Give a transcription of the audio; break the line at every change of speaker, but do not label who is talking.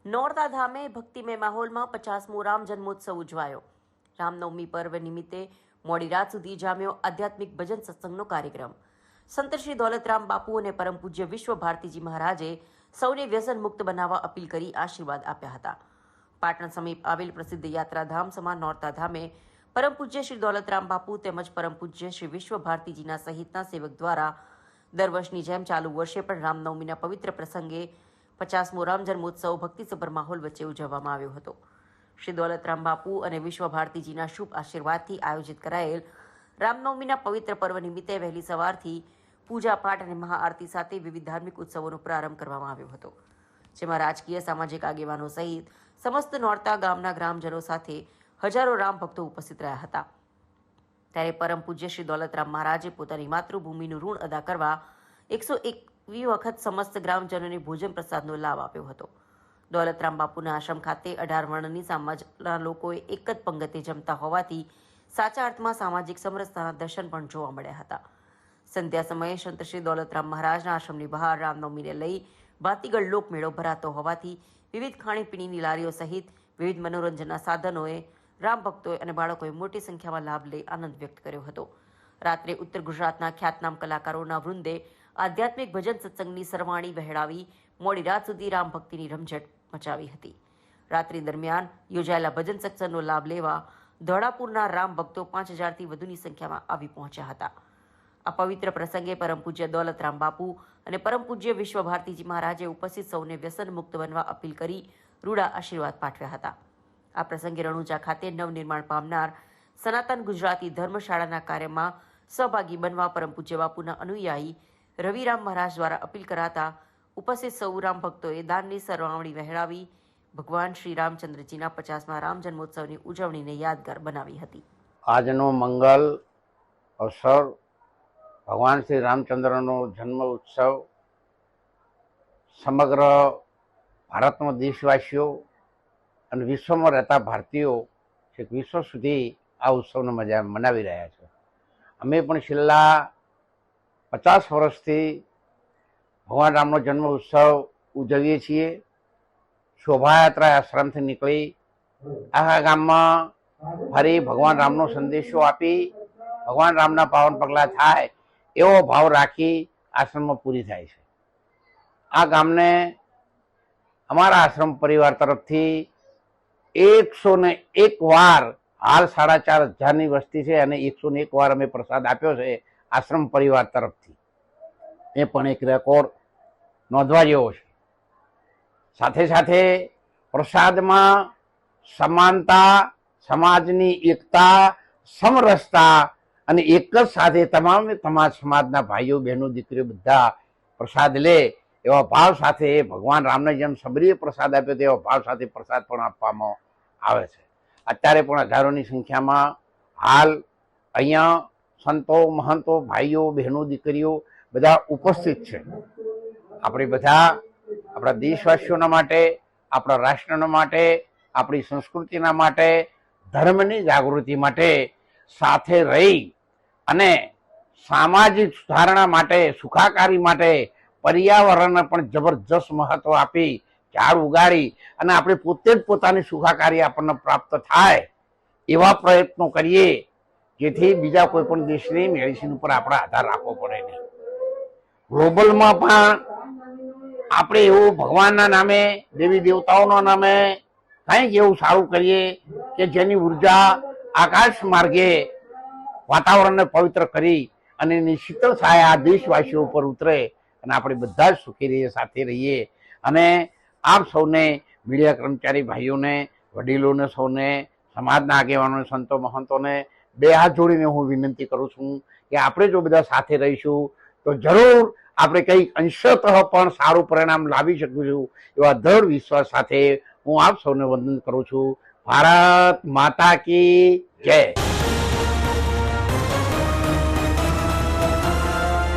નોરતા ધામે ભક્તિમય માહોલમાં 50મો રામ જન્મોત્સવ ઉજવાયો। રામનવમી પર્વ નિમિત્તે મોડી રાત સુધી જામ્યો આધ્યાત્મિક ભજન સત્સંગનો કાર્યક્રમ। સંત શ્રી દોલતરામ બાપુ અને પરમ પૂજ્ય વિશ્વ ભારતીજી મહારાજે સૌને વ્યસન મુક્ત બનાવવા અપીલ કરી આશીર્વાદ આપ્યા હતા। પાટણ સમીપ આવેલ પ્રસિદ્ધ યાત્રાધામ સમા નોરતા ધામે પરમ પૂજ્ય શ્રી દોલતરામ બાપુ તેમજ પરમ પૂજ્ય શ્રી વિશ્વ ભારતીજીના સહિતના સેવક દ્વારા દર વર્ષની જેમ ચાલુ વર્ષે પણ રામનવમીના પવિત્ર પ્રસંગે 50મો રામ જન્મોત્સવ ભક્તિસભર માહોલ વચ્ચે ઉજવવામાં આવ્યો હતો। શ્રી દોલતરામ બાપુ અને વિશ્વ ભારતીજીના શુભ આશીર્વાદથી આયોજિત કરાયેલ રામનવમીના પવિત્ર પર્વ નિમિત્તે વહેલી સવારથી પૂજા પાઠ અને મહાઆરતી સાથે વિવિધ ધાર્મિક ઉત્સવોનો પ્રારંભ કરવામાં આવ્યો હતો, જેમાં રાજકીય સામાજિક આગેવાનો સહિત સમસ્ત નોરતા ગામના ગ્રામજનો સાથે હજારો રામ ભક્તો ઉપસ્થિત રહ્યા હતા। ત્યારે પરમ પૂજ્ય શ્રી દોલતરામ મહારાજે પોતાની માતૃભૂમિનું ઋણ અદા કરવા 101 વખત સમસ્ત ગ્રામજનોને ભોજન પ્રસાદનો લાભ આપ્યો હતો। દોલતરામ બાપુના આશ્રમ ખાતે 18 વર્ણની સમાજના લોકોએ એક જ પંગતે જમતા હોવાથી સાચા અર્થમાં સામાજિક સમરસતાના દર્શન પણ જોવા મળ્યા હતા। સંધ્યા સમયે સંત શ્રી દોલતરામ મહારાજના આશ્રમની બહાર રામનવમીને લઈ ભાતીગળ લોકમેળો ભરાતો હોવાથી વિવિધ ખાણીપીણીની લારીઓ સહિત વિવિધ મનોરંજનના સાધનોએ રામ ભક્તોએ અને બાળકોએ મોટી સંખ્યામાં લાભ લઈ આનંદ વ્યક્ત કર્યો હતો। રાત્રે ઉત્તર ગુજરાતના ખ્યાતનામ કલાકારોના વૃંદે આધ્યાત્મિક ભજન સત્સંગની સરવાણી વહેડાવી મોડી રાત સુધી રામ ભક્તિની રમઝટ મચાવી હતી। રાત્રિ દરમિયાન યોજાયેલા ભજન સત્સંગનો લાભ લેવા ધોળાપુરના રામ ભક્તો 5000થી વધુની સંખ્યામાં આવી પહોંચ્યા હતા। આ પવિત્ર પ્રસંગે પરમ પૂજ્ય દોલતરામ બાપુ અને પરમ પૂજ્ય વિશ્વ ભારતીજી મહારાજે ઉપસ્થિત સૌને વ્યસન મુક્ત બનવા અપીલ કરી રૂડા આશીર્વાદ પાઠવ્યા હતા। આ પ્રસંગે રણુજા ખાતે નવનિર્માણ પામનાર સનાતન ગુજરાતી ધર્મશાળાના કાર્યમાં સહભાગી બનવા પરમ પૂજ્ય બાપુના અનુયાયી રવિરામ મહારાજ દ્વારા અપીલ કરાતા ઉપસ્થિત સૌ રામ ભક્તોએ દાનની સરવાવણી વહેરાવી ભગવાન શ્રી રામચંદ્રજીના 50મા રામ જન્મોત્સવની ઉજવણીને યાદગાર બનાવી હતી।
આજનો મંગલ અવસર ભગવાન શ્રી રામચંદ્રનો જન્મ ઉત્સવ સમગ્ર ભારતના દેશવાસીઓ અને વિશ્વમાં રહેતા ભારતીયો છેક વિશ્વ સુધી આ ઉત્સવને મજા મનાવી રહ્યા છે। અમે પણ છેલ્લા 50 વર્ષથી ભગવાન રામનો જન્મ ઉત્સવ ઉજવીએ છીએ। શોભાયાત્રા આશ્રમથી નીકળી આખા ગામમાં ફરી ભગવાન રામનો સંદેશો આપી ભગવાન રામના પાવન પગલાં થાય એવો ભાવ રાખી આશ્રમમાં પૂરી થાય છે। આ ગામને અમારા આશ્રમ પરિવાર તરફથી 101 વાર હાલ 4500ની વસ્તી છે અને 101 વાર અમે પ્રસાદ આપ્યો છે આશ્રમ પરિવાર તરફથી। એ પણ એક રેકોર્ડ નોંધવા જેવો છે। સાથે સાથે પ્રસાદમાં સમાનતા, સમાજની એકતા, સમરસતા અને એક જ સાથે તમામ સમાજના ભાઈઓ બહેનો દીકરીઓ બધા પ્રસાદ લે એવા ભાવ સાથે ભગવાન રામને જેમ સબરીએ પ્રસાદ આપ્યો તેવા ભાવ સાથે પ્રસાદ પણ આપવામાં આવે છે। અત્યારે પણ હજારોની સંખ્યામાં હાલ અહીંયા સંતો, મહંતો, ભાઈઓ, બહેનો, દીકરીઓ બધા ઉપસ્થિત છે। આપણે બધા આપણા દેશવાસીઓના માટે, આપણા રાષ્ટ્રના માટે, આપણી સંસ્કૃતિના માટે, ધર્મની જાગૃતિ માટે સાથે રહી અને સામાજિક સુધારણા માટે, સુખાકારી માટે, પર્યાવરણને પણ જબરજસ્ત મહત્વ આપી ઝાડ ઉગાડી અને આપણે પોતે જ પોતાની સુખાકારી આપણને પ્રાપ્ત થાય એવા પ્રયત્નો કરીએ, જેથી બીજા કોઈ પણ દેશની મેડિસિન ઉપર આપણે આધાર રાખવો પડે નહીં। ગ્લોબલમાં પણ આપણે એવું ભગવાનના નામે, દેવી દેવતાઓના નામે કંઈક એવું સારું કરીએ કે જેની ઉર્જા આકાશ માર્ગે વાતાવરણને પવિત્ર કરી અને એની શીતળ છાયા આ દેશવાસીઓ ઉપર ઉતરે અને આપણે બધા જ સુખી રહીએ, સાથે રહીએ। અને આપ સૌને, મીડિયા કર્મચારી ભાઈઓને, વડીલોને, સૌને, સમાજના આગેવાનોને, સંતો મહંતોને બે હાથ જોડીને હું વિનંતી કરું છું કે આપણે જો બધા સાથે રહીશું તો જરૂર આપણે કંઈક અંશતઃ પણ સારું પરિણામ લાવી શકીશું એવા દૃઢ વિશ્વાસ સાથે હું આપ સૌને વંદન કરું છું। ભારત માતા કી જય।